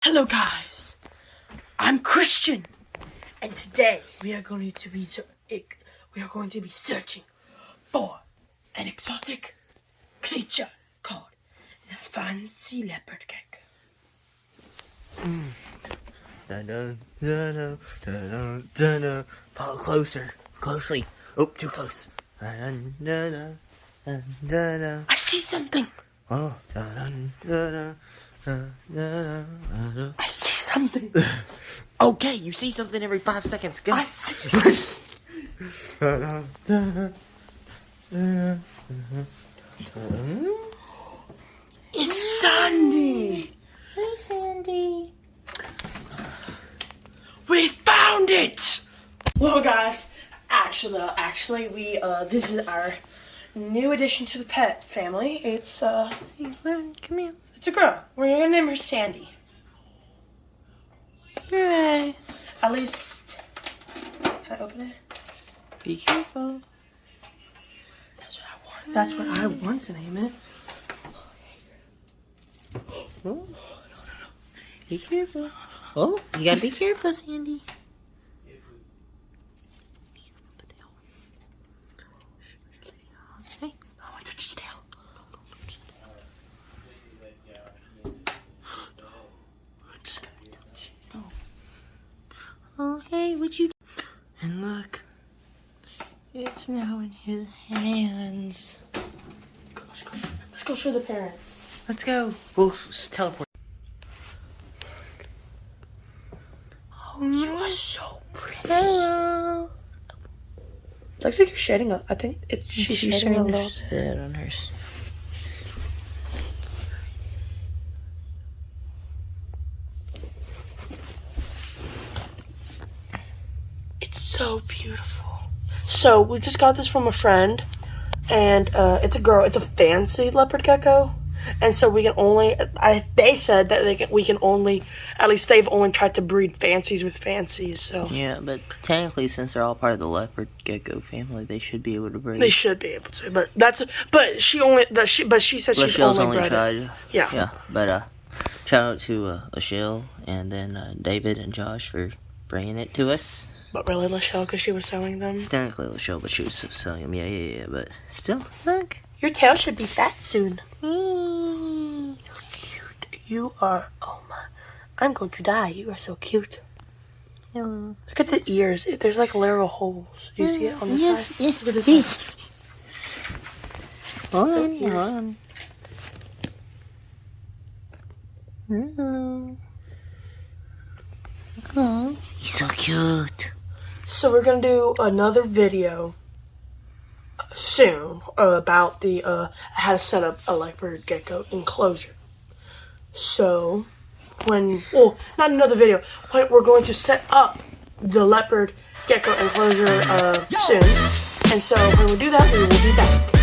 Hello guys, I'm Christian, and today we are going to be searching for an exotic creature called the fancy leopard gecko. Follow closely. Oh, too close. I see something. Oh, I see something. okay, you see something every 5 seconds. Go. I see. It's Sandy. Hey, Sandy. We found it. Well, guys, actually, we this is our new addition to the pet family. It's Come here. It's a girl. We're gonna name her Sandy. Hooray. At least, can I open it? Be careful. That's what I want to name it. Oh. Be careful. Oh, you gotta be careful, Sandy. Hey, I want to touch his tail. oh, hey, what you do? And look, it's now in his hands. Let's go show the parents. Let's go. We'll teleport. Oh, you are so pretty. Hello. Looks like you're shedding I think she's shedding a little. Sit on hers. It's so beautiful. So we just got this from a friend, and it's a girl. It's a fancy leopard gecko, and so we can only. They said that we can only. At least they've only tried to breed fancies with fancies. So Yeah, but technically, since they're all part of the leopard gecko family, they should be able to breed. they should be able to. But she said she's only bred tried. it. Yeah. But shout out to Lachelle and then David and Josh for bringing it to us. But really, Lachelle, because she was selling them. Technically Lachelle, but she was selling them. Yeah. But still, look. Your tail should be fat soon. Mm. Cute. You are. Oh my. I'm going to die. You are so cute. Hello. Look at the ears. There's like little holes. Do you see it on the side? Yes, Look at this yes. side. Hold on, Ears. hold on. Hello. Oh, he's so cute. So we're gonna do another video soon about the how to set up a leopard gecko enclosure. So not another video, but we're going to set up the leopard gecko enclosure soon. And so when we do that, we will be back.